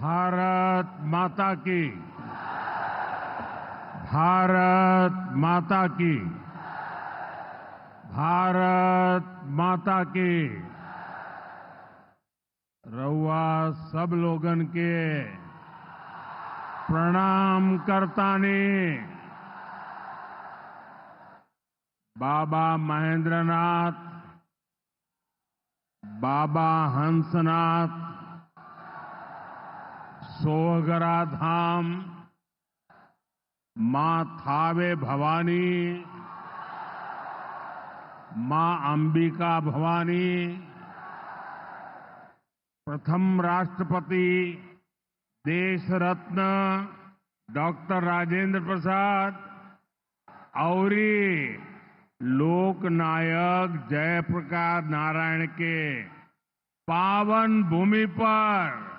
भारत माता की। भारत माता की। भारत माता की। रउआ सब लोगन के प्रणाम करतानी। बाबा महेंद्रनाथ, बाबा हंसनाथ, सोहगरा धाम, मां थावे भवानी, मां अंबिका भवानी, प्रथम राष्ट्रपति देश रत्न डॉक्टर राजेंद्र प्रसाद और लोक नायक जयप्रकाश नारायण के पावन भूमि पर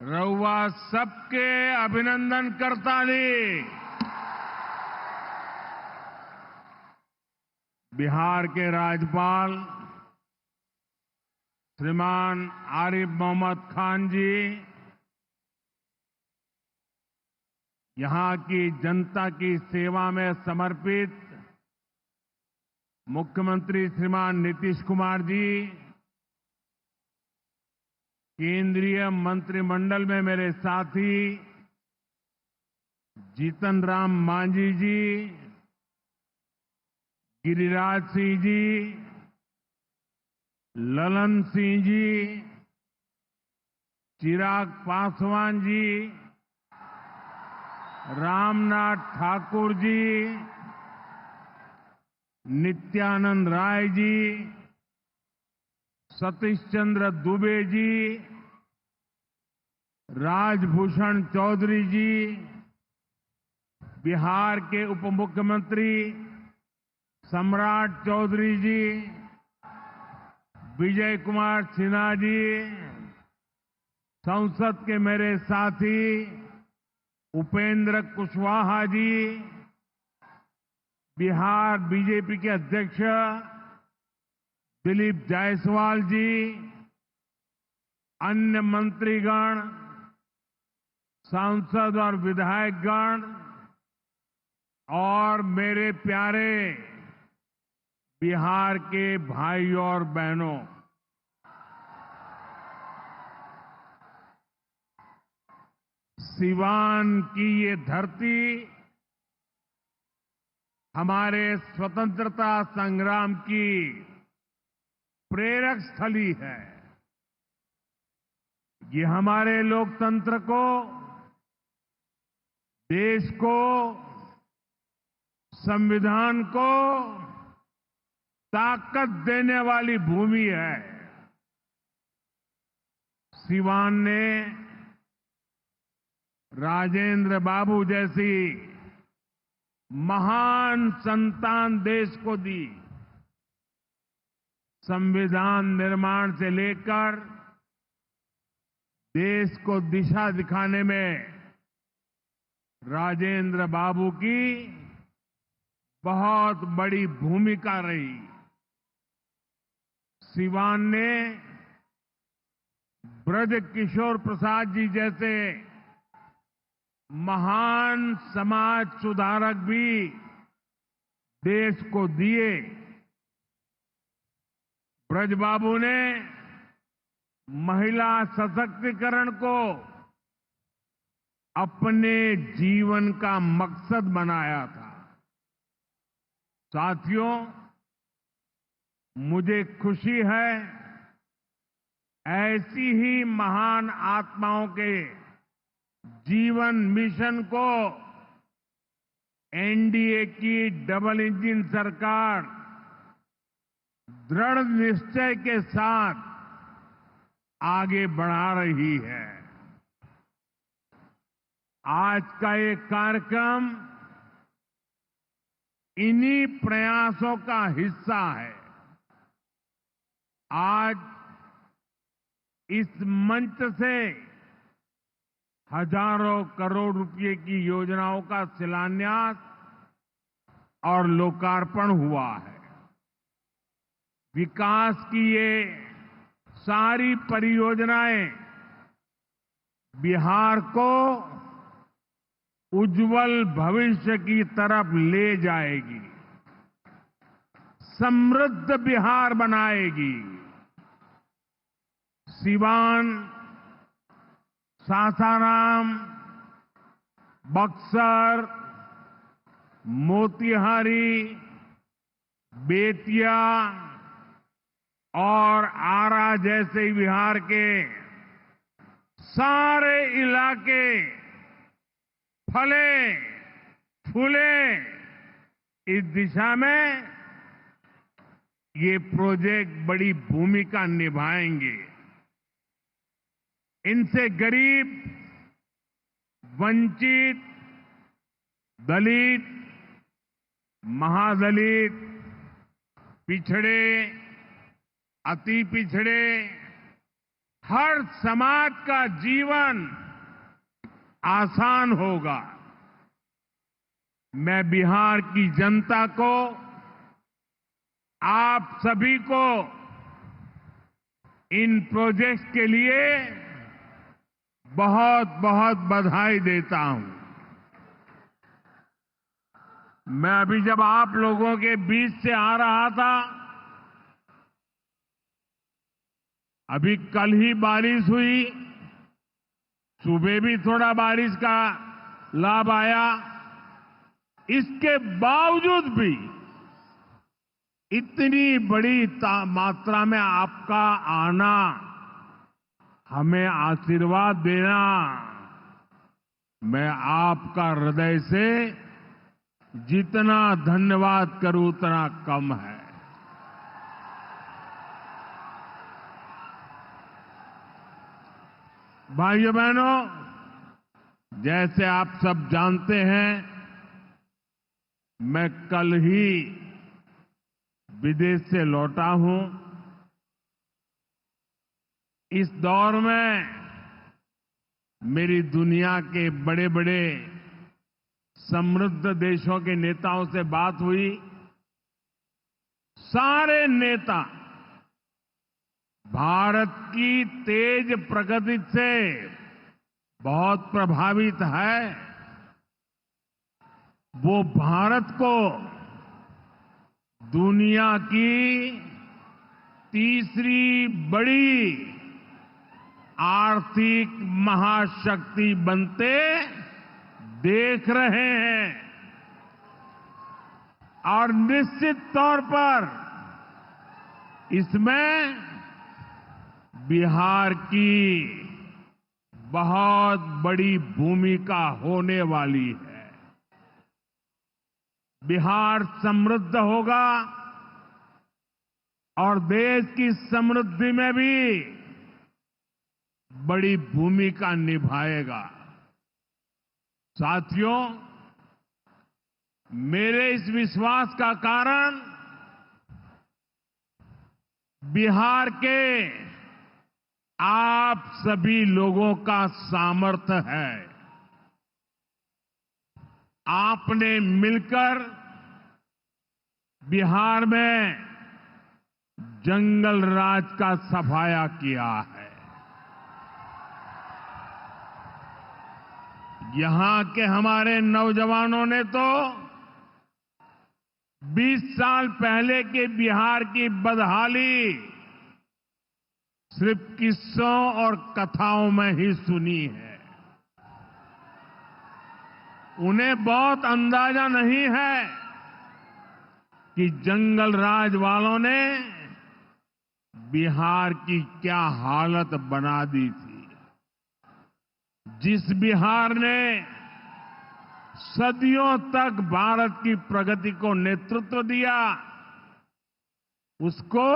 रउआ सबके अभिनंदन करतानी। बिहार के राज्यपाल श्रीमान आरिफ मोहम्मद खान जी, यहां की जनता की सेवा में समर्पित मुख्यमंत्री श्रीमान नीतीश कुमार जी, केंद्रीय मंत्रिमंडल में मेरे साथी जीतन राम मांझी जी, गिरिराज सिंह जी, ललन सिंह जी, चिराग पासवान जी, रामनाथ ठाकुर जी, नित्यानंद राय जी, सतीश चंद्र दुबे जी, राजभूषण चौधरी जी, बिहार के उप मुख्यमंत्री सम्राट चौधरी जी, विजय कुमार सिन्हा जी, संसद के मेरे साथी उपेंद्र कुशवाहा जी, बिहार बीजेपी के अध्यक्ष दिलीप जायसवाल जी, अन्य मंत्रीगण, सांसद और विधायकगण और मेरे प्यारे बिहार के भाइयों और बहनों, सिवान की ये धरती हमारे स्वतंत्रता संग्राम की प्रेरक स्थली है। ये हमारे लोकतंत्र को, देश को, संविधान को ताकत देने वाली भूमि है। सिवान ने राजेंद्र बाबू जैसी महान संतान देश को दी। संविधान निर्माण से लेकर देश को दिशा दिखाने में राजेंद्र बाबू की बहुत बड़ी भूमिका रही। सिवान ने ब्रज किशोर प्रसाद जी जैसे महान समाज सुधारक भी देश को दिए। ब्रजबाबू ने महिला सशक्तिकरण को अपने जीवन का मकसद बनाया था। साथियों, मुझे खुशी है ऐसी ही महान आत्माओं के जीवन मिशन को एनडीए की डबल इंजन सरकार दृढ़ निश्चय के साथ आगे बढ़ा रही है। आज का ये कार्यक्रम इन्हीं प्रयासों का हिस्सा है। आज इस मंच से हजारों करोड़ रुपए की योजनाओं का शिलान्यास और लोकार्पण हुआ है। विकास की ये सारी परियोजनाएं बिहार को उज्जवल भविष्य की तरफ ले जाएगी, समृद्ध बिहार बनाएगी। सिवान, सासाराम, बक्सर, मोतिहारी, बेतिया और आरा जैसे बिहार के सारे इलाके फले फूले। इस दिशा में ये प्रोजेक्ट बड़ी भूमिका निभाएंगे। इनसे गरीब, वंचित, दलित, महादलित, पिछड़े, अति पिछड़े, हर समाज का जीवन आसान होगा। मैं बिहार की जनता को, आप सभी को इन प्रोजेक्ट्स के लिए बहुत बहुत बधाई देता हूं। मैं अभी जब आप लोगों के बीच से आ रहा था, अभी कल ही बारिश हुई, सुबह भी थोड़ा बारिश का लाभ आया। इसके बावजूद भी इतनी बड़ी मात्रा में आपका आना, हमें आशीर्वाद देना, मैं आपका हृदय से जितना धन्यवाद करूं उतना कम है। भाइयों बहनों, जैसे आप सब जानते हैं, मैं कल ही विदेश से लौटा हूं। इस दौर में मेरी दुनिया के बड़े बड़े समृद्ध देशों के नेताओं से बात हुई। सारे नेता भारत की तेज प्रगति से बहुत प्रभावित है। वो भारत को दुनिया की तीसरी बड़ी आर्थिक महाशक्ति बनते देख रहे हैं और निश्चित तौर पर इसमें बिहार की बहुत बड़ी भूमिका होने वाली है। बिहार समृद्ध होगा और देश की समृद्धि में भी बड़ी भूमिका निभाएगा। साथियों, मेरे इस विश्वास का कारण बिहार के आप सभी लोगों का सामर्थ्य है। आपने मिलकर बिहार में जंगल राज का सफाया किया है। यहां के हमारे नौजवानों ने तो 20 साल पहले के बिहार की बदहाली सिर्फ किस्सों और कथाओं में ही सुनी है। उन्हें बहुत अंदाजा नहीं है कि जंगल राज वालों ने बिहार की क्या हालत बना दी थी। जिस बिहार ने सदियों तक भारत की प्रगति को नेतृत्व दिया, उसको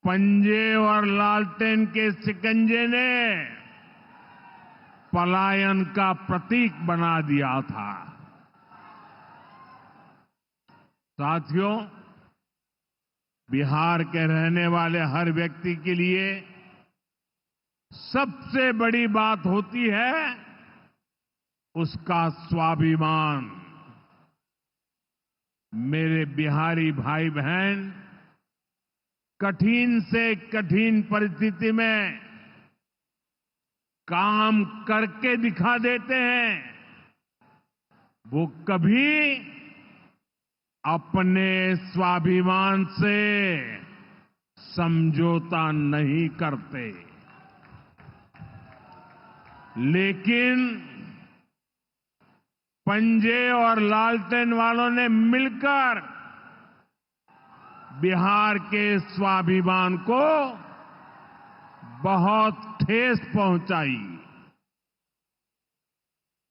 पंजे और लालटेन के शिकंजे ने पलायन का प्रतीक बना दिया था। साथियों, बिहार के रहने वाले हर व्यक्ति के लिए सबसे बड़ी बात होती है उसका स्वाभिमान। मेरे बिहारी भाई बहन कठिन से कठिन परिस्थिति में काम करके दिखा देते हैं, वो कभी अपने स्वाभिमान से समझौता नहीं करते। लेकिन पंजे और लालटेन वालों ने मिलकर बिहार के स्वाभिमान को बहुत ठेस पहुंचाई।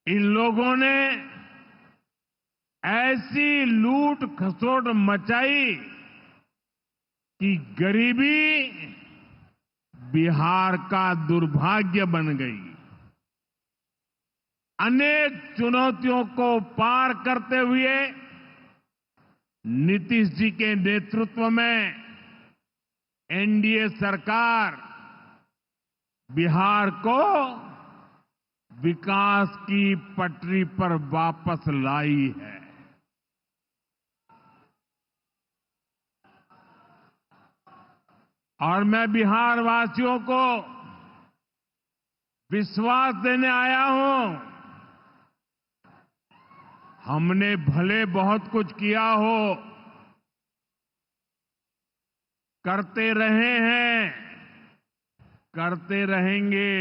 इन लोगों ने ऐसी लूट खसोट मचाई कि गरीबी बिहार का दुर्भाग्य बन गई। अनेक चुनौतियों को पार करते हुए नीतीश जी के नेतृत्व में एनडीए सरकार बिहार को विकास की पटरी पर वापस लाई है। और मैं बिहार वासियों को विश्वास देने आया हूं, हमने भले बहुत कुछ किया हो, करते रहे हैं, करते रहेंगे,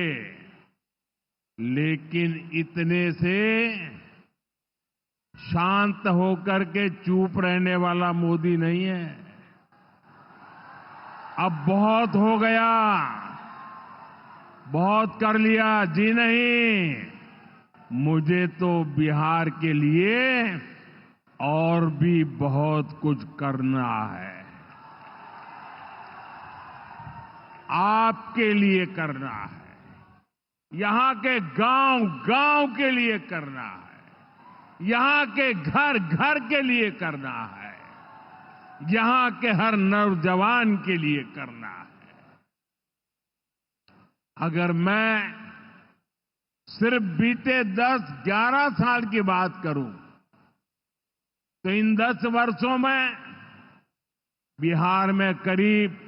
लेकिन इतने से शांत होकर के चुप रहने वाला मोदी नहीं है। अब बहुत हो गया, बहुत कर लिया जी नहीं, मुझे तो बिहार के लिए और भी बहुत कुछ करना है, आपके लिए करना है, यहां के गांव गांव के लिए करना है, यहां के घर घर के लिए करना है, यहां के हर नौजवान के लिए करना है। अगर मैं सिर्फ बीते 10-11 साल की बात करूं तो इन 10 वर्षों में बिहार में करीब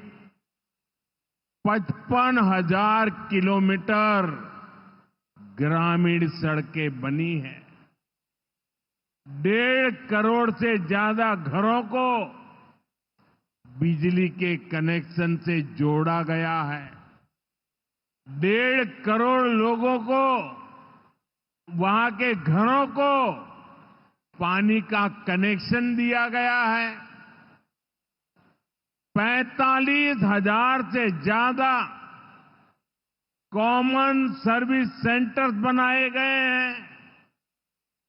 55,000 किलोमीटर ग्रामीण सड़कें बनी हैं। 1.5 करोड़ से ज्यादा घरों को बिजली के कनेक्शन से जोड़ा गया है। 1.5 करोड़ लोगों को, वहां के घरों को पानी का कनेक्शन दिया गया है। 45,000 से ज्यादा कॉमन सर्विस सेंटर्स बनाए गए हैं।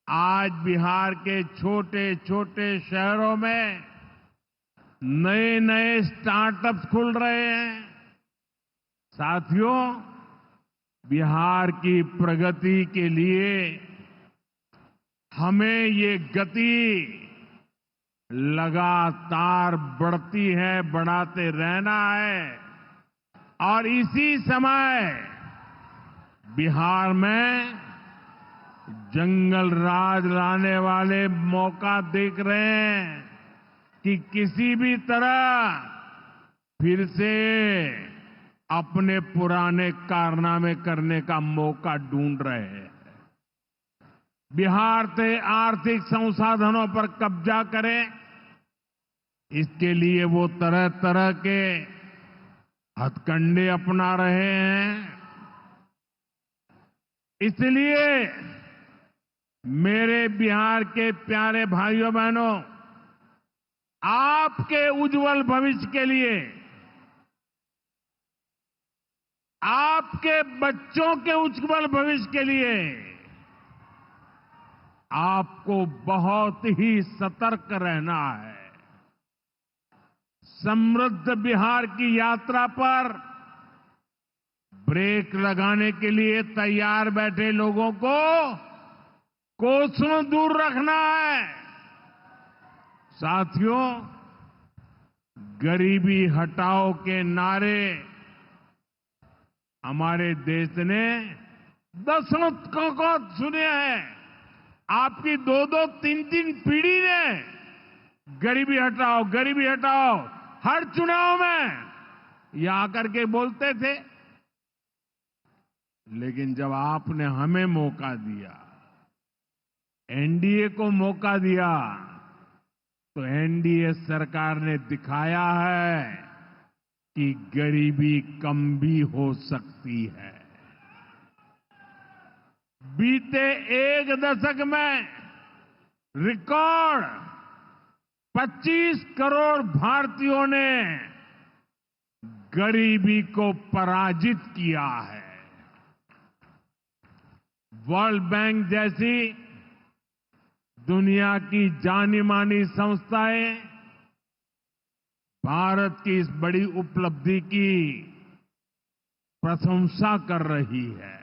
आज बिहार के छोटे छोटे शहरों में नए नए स्टार्टअप्स खुल रहे हैं। साथियों, बिहार की प्रगति के लिए हमें ये गति लगातार बढ़ती है, बढ़ाते रहना है। और इसी समय बिहार में जंगल राज लाने वाले मौका देख रहे हैं कि किसी भी तरह फिर से अपने पुराने कारनामे करने का मौका ढूंढ रहे हैं। बिहार से आर्थिक संसाधनों पर कब्जा करें, इसके लिए वो तरह तरह के हथकंडे अपना रहे हैं। इसलिए मेरे बिहार के प्यारे भाइयों बहनों, आपके उज्जवल भविष्य के लिए, आपके बच्चों के उज्जवल भविष्य के लिए आपको बहुत ही सतर्क रहना है। समृद्ध बिहार की यात्रा पर ब्रेक लगाने के लिए तैयार बैठे लोगों को कोसों दूर रखना है। साथियों, गरीबी हटाओ के नारे हमारे देश ने दशकों को सुने हैं। आपकी 2-2, 3-3 पीढ़ी ने गरीबी हटाओ, गरीबी हटाओ, हर चुनाव में ये आकर के बोलते थे। लेकिन जब आपने हमें मौका दिया, एनडीए को मौका दिया, तो एनडीए सरकार ने दिखाया है कि गरीबी कम भी हो सकती है। बीते एक दशक में रिकॉर्ड 25 करोड़ भारतीयों ने गरीबी को पराजित किया है। वर्ल्ड बैंक जैसी दुनिया की जानी मानी संस्थाएं भारत की इस बड़ी उपलब्धि की प्रशंसा कर रही है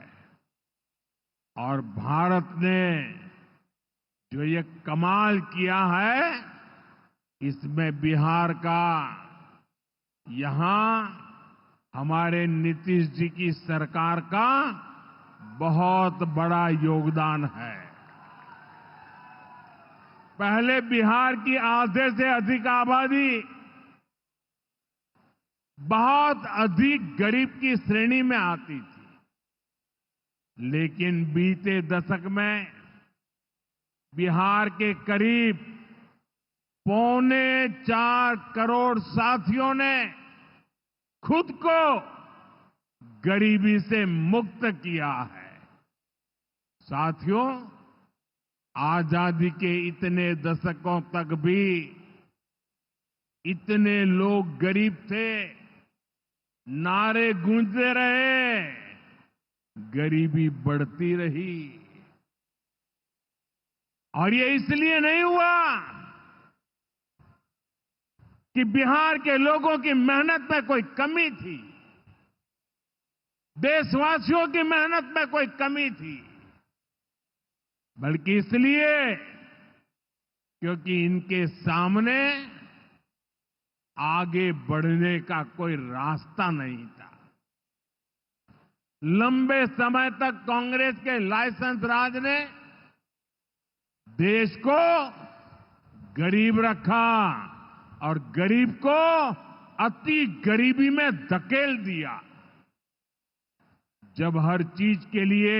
और भारत ने जो ये कमाल किया है, इसमें बिहार का यहां हमारे नीतीश जी की सरकार का बहुत बड़ा योगदान है। पहले बिहार की आधे से अधिक आबादी बहुत अधिक गरीब की श्रेणी में आती थी, लेकिन बीते दशक में बिहार के करीब 4.25 करोड़ साथियों ने खुद को गरीबी से मुक्त किया है। साथियों, आजादी के इतने दशकों तक भी इतने लोग गरीब थे, नारे गूंजते रहे, गरीबी बढ़ती रही। और ये इसलिए नहीं हुआ कि बिहार के लोगों की मेहनत में कोई कमी थी, देशवासियों की मेहनत में कोई कमी थी, बल्कि इसलिए क्योंकि इनके सामने आगे बढ़ने का कोई रास्ता नहीं था। लंबे समय तक कांग्रेस के लाइसेंस राज ने देश को गरीब रखा और गरीब को अति गरीबी में धकेल दिया। जब हर चीज के लिए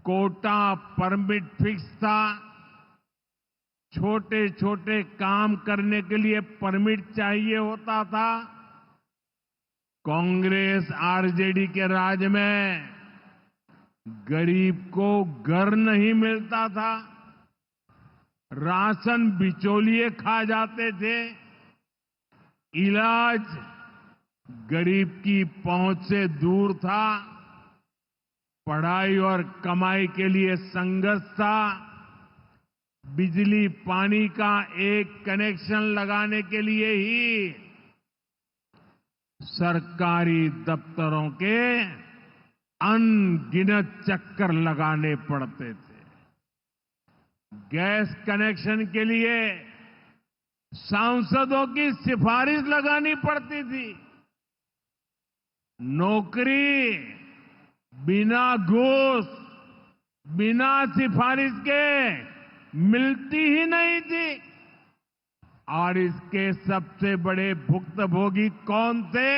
कोटा परमिट फिक्स था, छोटे छोटे काम करने के लिए परमिट चाहिए होता था, कांग्रेस आरजेडी के राज में गरीब को घर नहीं मिलता था, राशन बिचौलिए खा जाते थे, इलाज गरीब की पहुंच से दूर था, पढ़ाई और कमाई के लिए संघर्ष था, बिजली पानी का एक कनेक्शन लगाने के लिए ही सरकारी दफ्तरों के अनगिनत चक्कर लगाने पड़ते थे। गैस कनेक्शन के लिए सांसदों की सिफारिश लगानी पड़ती थी। नौकरी बिना घूस, बिना सिफारिश के मिलती ही नहीं थी। और इसके सबसे बड़े भुक्तभोगी कौन थे?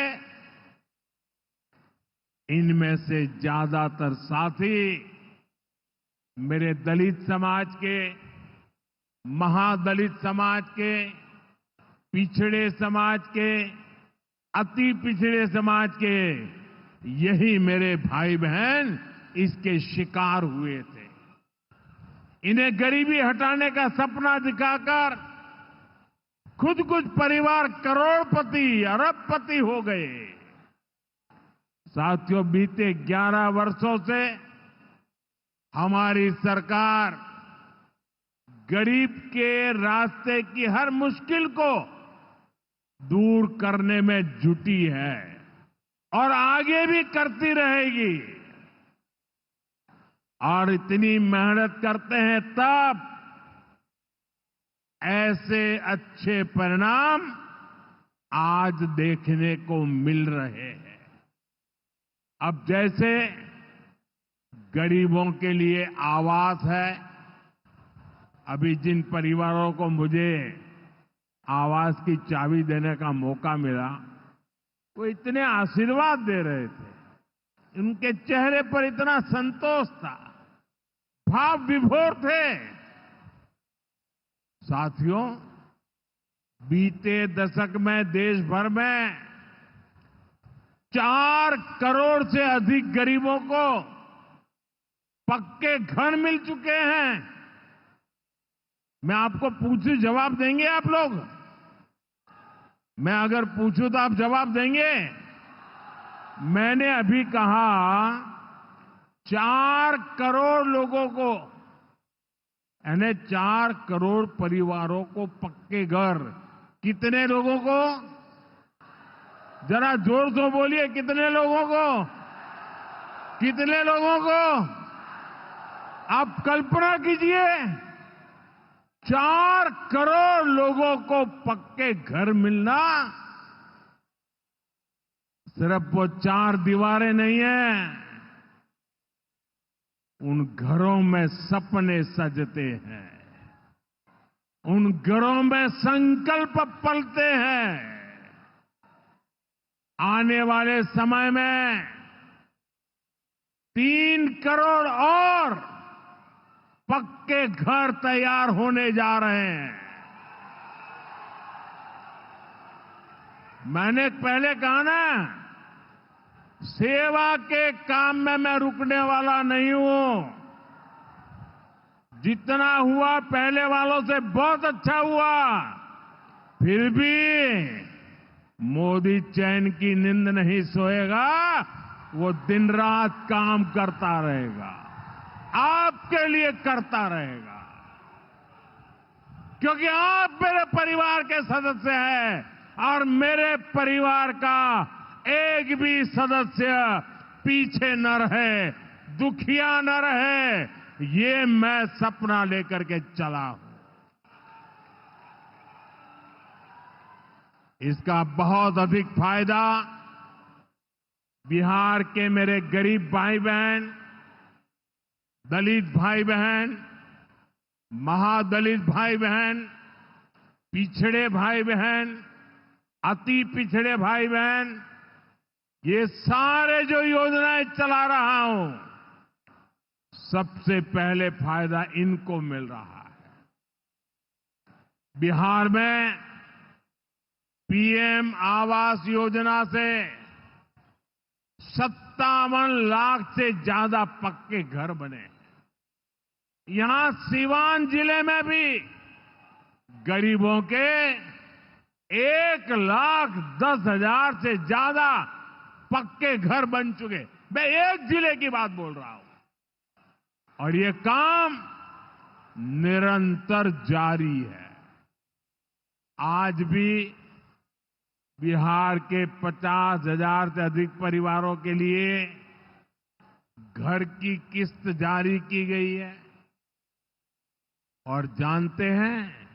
इनमें से ज्यादातर साथी मेरे दलित समाज के, महादलित समाज के, पिछड़े समाज के, अति पिछड़े समाज के, यही मेरे भाई बहन इसके शिकार हुए थे। इन्हें गरीबी हटाने का सपना दिखाकर खुद कुछ परिवार करोड़पति, अरबपति हो गए। साथियों, बीते 11 वर्षों से हमारी सरकार गरीब के रास्ते की हर मुश्किल को दूर करने में जुटी है और आगे भी करती रहेगी। और इतनी मेहनत करते हैं तब ऐसे अच्छे परिणाम आज देखने को मिल रहे हैं। अब जैसे गरीबों के लिए आवास है, अभी जिन परिवारों को मुझे आवास की चाबी देने का मौका मिला, वो इतने आशीर्वाद दे रहे थे। उनके चेहरे पर इतना संतोष था, भाव विभोर थे। साथियों, बीते दशक में देश भर में 4 करोड़ से अधिक गरीबों को पक्के घर मिल चुके हैं। मैं आपको पूछूं, जवाब देंगे आप लोग? मैं अगर पूछूं तो आप जवाब देंगे? मैंने अभी कहा 4 करोड़ लोगों को, यानी 4 करोड़ परिवारों को पक्के घर। कितने लोगों को? जरा जोर से बोलिए, कितने लोगों को? कितने लोगों को? आप कल्पना कीजिए, 4 करोड़ लोगों को पक्के घर मिलना। सिर्फ वो 4 दीवारें नहीं है, उन घरों में सपने सजते हैं, उन घरों में संकल्प पलते हैं। आने वाले समय में 3 करोड़ और पक्के घर तैयार होने जा रहे हैं। मैंने पहले कहा ना, सेवा के काम में मैं रुकने वाला नहीं हूं। जितना हुआ पहले वालों से बहुत अच्छा हुआ, फिर भी मोदी चैन की नींद नहीं सोएगा, वो दिन रात काम करता रहेगा, आपके लिए करता रहेगा। क्योंकि आप मेरे परिवार के सदस्य हैं और मेरे परिवार का एक भी सदस्य पीछे न रहे, दुखिया न रहे, ये मैं सपना लेकर के चला हूं। इसका बहुत अधिक फायदा बिहार के मेरे गरीब भाई बहन, दलित भाई बहन, महादलित भाई बहन, पिछड़े भाई बहन, अति पिछड़े भाई बहन, ये सारे जो योजनाएं चला रहा हूं, सबसे पहले फायदा इनको मिल रहा है। बिहार में पीएम आवास योजना से 57 लाख से ज्यादा पक्के घर बने। यहां सीवान जिले में भी गरीबों के 1,10,000 से ज्यादा पक्के घर बन चुके। मैं एक जिले की बात बोल रहा हूं और ये काम निरंतर जारी है। आज भी बिहार के 50,000 से अधिक परिवारों के लिए घर की किस्त जारी की गई है। और जानते हैं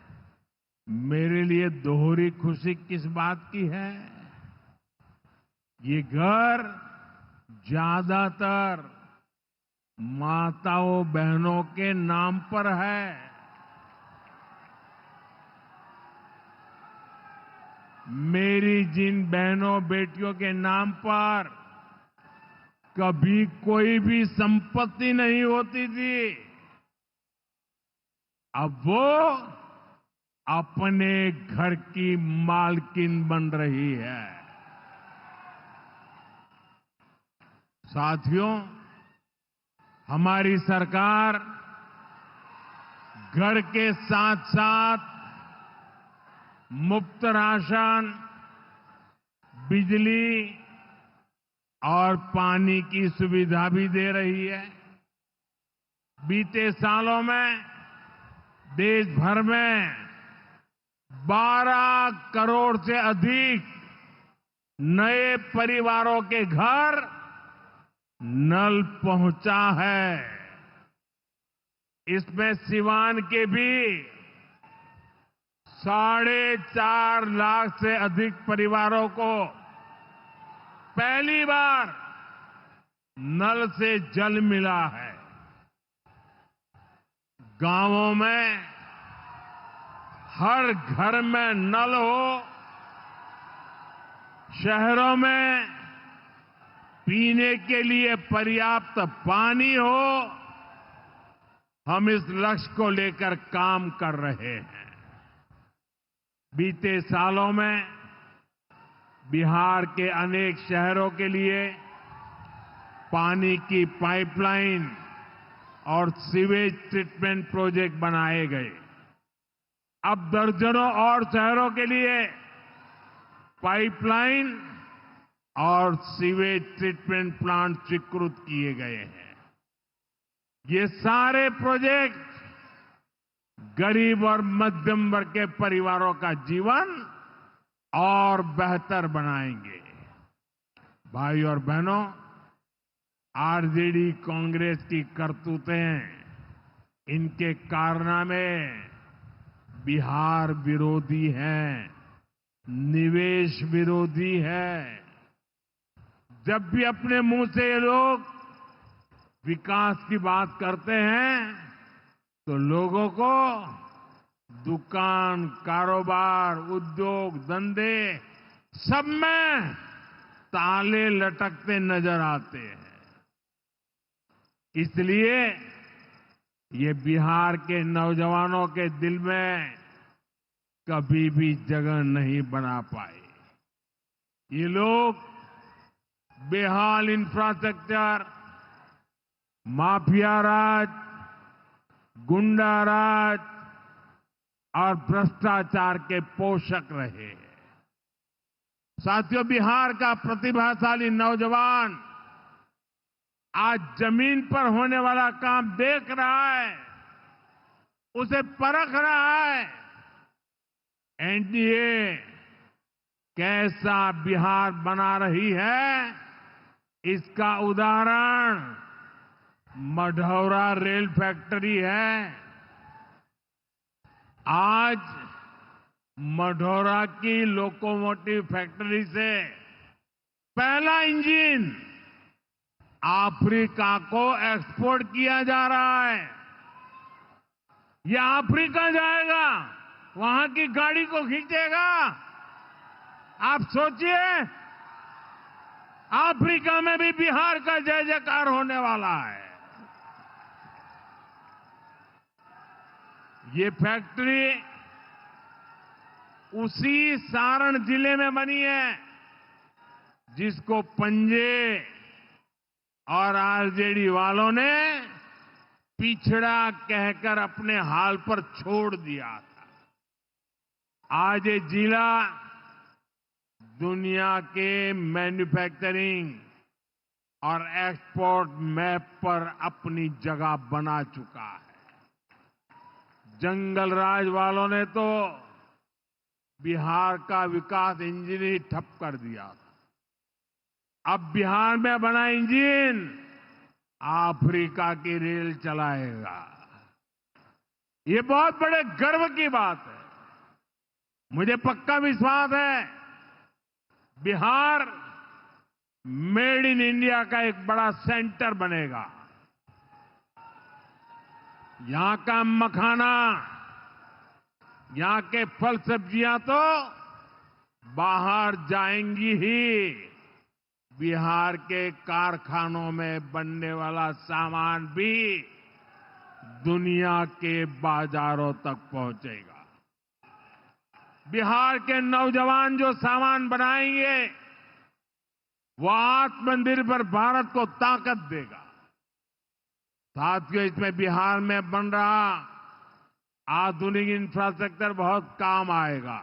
मेरे लिए दोहरी खुशी किस बात की है? ये घर ज्यादातर माताओं बहनों के नाम पर है। मेरी जिन बहनों बेटियों के नाम पर कभी कोई भी संपत्ति नहीं होती थी, अब वो अपने घर की मालकिन बन रही है। साथियों, हमारी सरकार घर के साथ साथ मुफ्त राशन, बिजली और पानी की सुविधा भी दे रही है। बीते सालों में देश भर में 12 करोड़ से अधिक नए परिवारों के घर नल पहुंचा है। इसमें सिवान के भी 4.5 लाख से अधिक परिवारों को पहली बार नल से जल मिला है। गांवों में हर घर में नल हो, शहरों में पीने के लिए पर्याप्त पानी हो, हम इस लक्ष्य को लेकर काम कर रहे हैं। बीते सालों में बिहार के अनेक शहरों के लिए पानी की पाइपलाइन और सीवेज ट्रीटमेंट प्रोजेक्ट बनाए गए। अब दर्जनों और शहरों के लिए पाइपलाइन और सीवेज ट्रीटमेंट प्लांट स्वीकृत किए गए हैं। ये सारे प्रोजेक्ट गरीब और मध्यम वर्ग के परिवारों का जीवन और बेहतर बनाएंगे। भाई और बहनों, आरजेडी कांग्रेस की करतूतें, इनके कारनामे बिहार विरोधी हैं, निवेश विरोधी है। जब भी अपने मुंह से ये लोग विकास की बात करते हैं तो लोगों को दुकान, कारोबार, उद्योग, धंधे सब में ताले लटकते नजर आते हैं। इसलिए ये बिहार के नौजवानों के दिल में कभी भी जगह नहीं बना पाए। ये लोग बेहाल इंफ्रास्ट्रक्चर, माफिया राज, गुंडा राज और भ्रष्टाचार के पोषक रहे हैं। साथियों, बिहार का प्रतिभाशाली नौजवान आज जमीन पर होने वाला काम देख रहा है, उसे परख रहा है। एनडीए कैसा बिहार बना रही है, इसका उदाहरण मढ़ौरा रेल फैक्ट्री है। आज मढ़ौरा की लोकोमोटिव फैक्ट्री से पहला इंजन अफ्रीका को एक्सपोर्ट किया जा रहा है। यह अफ्रीका जाएगा, वहां की गाड़ी को खींचेगा। आप सोचिए, अफ्रीका में भी बिहार का जय जयकार होने वाला है। ये फैक्ट्री उसी सारण जिले में बनी है जिसको पंजे और आरजेडी वालों ने पिछड़ा कहकर अपने हाल पर छोड़ दिया था। आज ये जिला दुनिया के मैन्युफैक्चरिंग और एक्सपोर्ट मैप पर अपनी जगह बना चुका है। जंगल राज वालों ने तो बिहार का विकास इंजन ही ठप कर दिया था। अब बिहार में बना इंजन अफ्रीका की रेल चलाएगा। ये बहुत बड़े गर्व की बात है। मुझे पक्का विश्वास है बिहार मेड इन इंडिया का एक बड़ा सेंटर बनेगा। यहां का मखाना, यहां के फल सब्जियां तो बाहर जाएंगी ही। बिहार के कारखानों में बनने वाला सामान भी दुनिया के बाजारों तक पहुंचेगा। बिहार के नौजवान जो सामान बनाएंगे वो आत्मनिर्भर भारत को ताकत देगा। साथियों, इसमें बिहार में बन रहा आधुनिक इंफ्रास्ट्रक्चर बहुत काम आएगा।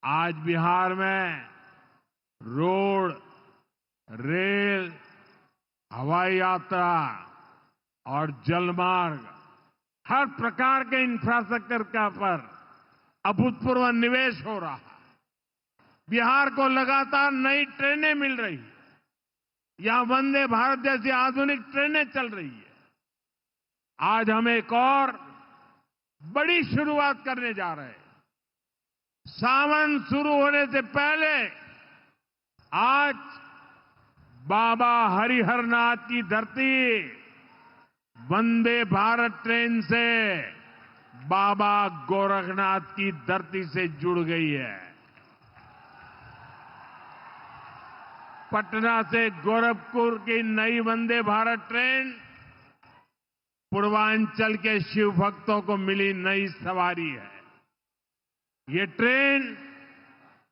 आज बिहार में रोड, रेल, हवाई यात्रा और जलमार्ग, हर प्रकार के इंफ्रास्ट्रक्चर का पर अभूतपूर्व निवेश हो रहा है। बिहार को लगातार नई ट्रेनें मिल रही है। यहां वंदे भारत जैसी आधुनिक ट्रेनें चल रही है। आज हम एक और बड़ी शुरुआत करने जा रहे हैं। सावन शुरू होने से पहले आज बाबा हरिहरनाथ की धरती वंदे भारत ट्रेन से बाबा गोरखनाथ की धरती से जुड़ गई है। पटना से गोरखपुर की नई वंदे भारत ट्रेन पूर्वांचल के शिव भक्तों को मिली नई सवारी है। ये ट्रेन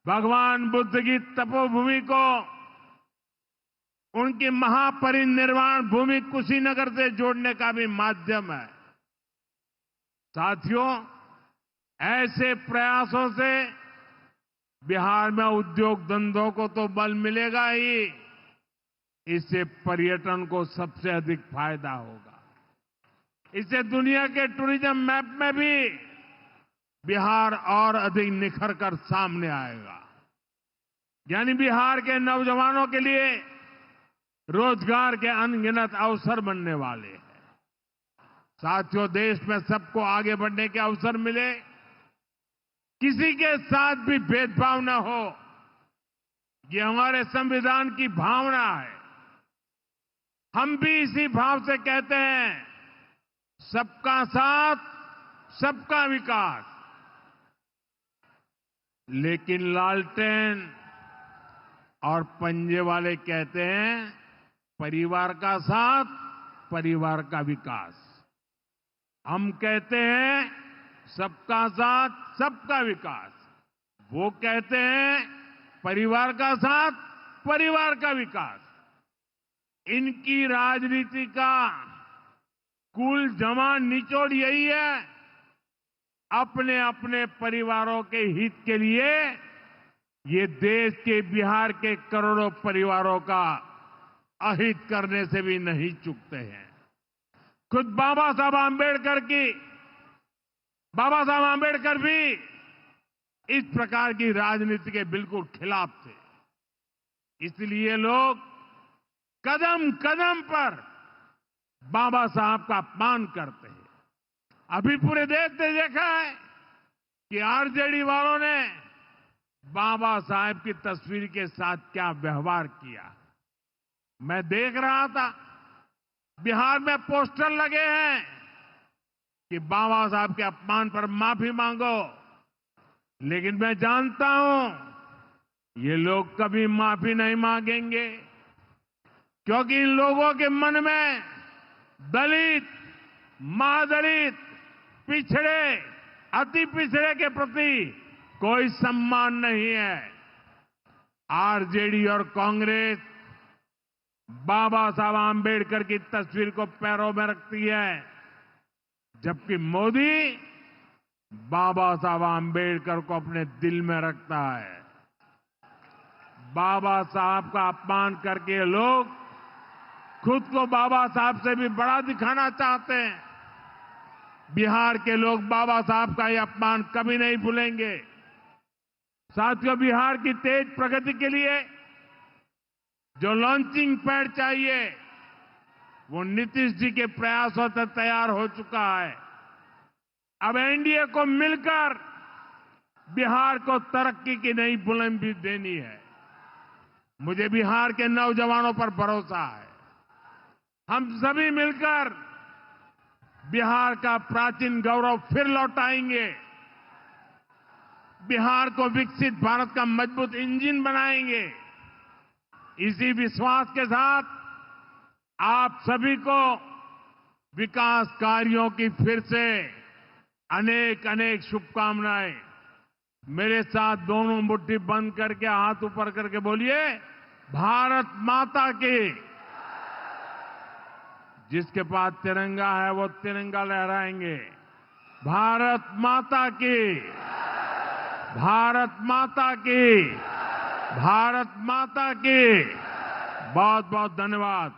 भगवान बुद्ध की तपोभूमि को उनकी महापरिनिर्वाण भूमि कुशीनगर से जोड़ने का भी माध्यम है। साथियों, ऐसे प्रयासों से बिहार में उद्योग धंधों को तो बल मिलेगा ही, इससे पर्यटन को सबसे अधिक फायदा होगा। इससे दुनिया के टूरिज्म मैप में भी बिहार और अधिक निखर कर सामने आएगा। यानी बिहार के नौजवानों के लिए रोजगार के अनगिनत अवसर बनने वाले हैं। साथियों, देश में सबको आगे बढ़ने के अवसर मिले, किसी के साथ भी भेदभाव न हो, ये हमारे संविधान की भावना है। हम भी इसी भाव से कहते हैं, सबका साथ, सबका विकास। लेकिन लालटेन और पंजे वाले कहते हैं, परिवार का साथ, परिवार का विकास। हम कहते हैं सबका साथ, सबका विकास। वो कहते हैं परिवार का साथ, परिवार का विकास। इनकी राजनीति का कुल जमा निचोड़ यही है, अपने अपने परिवारों के हित के लिए ये देश के बिहार के करोड़ों परिवारों का अहित करने से भी नहीं चूकते हैं। खुद बाबा साहब आंबेडकर भी इस प्रकार की राजनीति के बिल्कुल खिलाफ थे। इसलिए लोग कदम कदम पर बाबा साहब का अपमान करते हैं। अभी पूरे देश ने देखा है कि आरजेडी वालों ने बाबा साहब की तस्वीर के साथ क्या व्यवहार किया। मैं देख रहा था, बिहार में पोस्टर लगे हैं कि बाबा साहब के अपमान पर माफी मांगो। लेकिन मैं जानता हूं ये लोग कभी माफी नहीं मांगेंगे, क्योंकि इन लोगों के मन में दलित, महादलित, पिछड़े, अति पिछड़े के प्रति कोई सम्मान नहीं है। आरजेडी और कांग्रेस बाबा साहब आंबेडकर की तस्वीर को पैरों में रखती है, जबकि मोदी बाबा साहब आंबेडकर को अपने दिल में रखता है। बाबा साहब का अपमान करके लोग खुद को बाबा साहब से भी बड़ा दिखाना चाहते हैं। बिहार के लोग बाबा साहब का यह अपमान कभी नहीं भूलेंगे। साथियों, बिहार की तेज प्रगति के लिए जो लॉन्चिंग पैड चाहिए, वो नीतीश जी के प्रयासों से तैयार हो चुका है। अब एनडीए को मिलकर बिहार को तरक्की की नई बुलंदी देनी है। मुझे बिहार के नौजवानों पर भरोसा है। हम सभी मिलकर बिहार का प्राचीन गौरव फिर लौटाएंगे। बिहार को विकसित भारत का मजबूत इंजन बनाएंगे। इसी विश्वास के साथ आप सभी को विकास कार्यों की फिर से अनेक अनेक शुभकामनाएं। मेरे साथ दोनों मुट्ठी बंद करके हाथ ऊपर करके बोलिए, भारत माता की। जिसके पास तिरंगा है वो तिरंगा लहराएंगे। भारत माता की, भारत माता की, भारत माता की। बहुत बहुत धन्यवाद।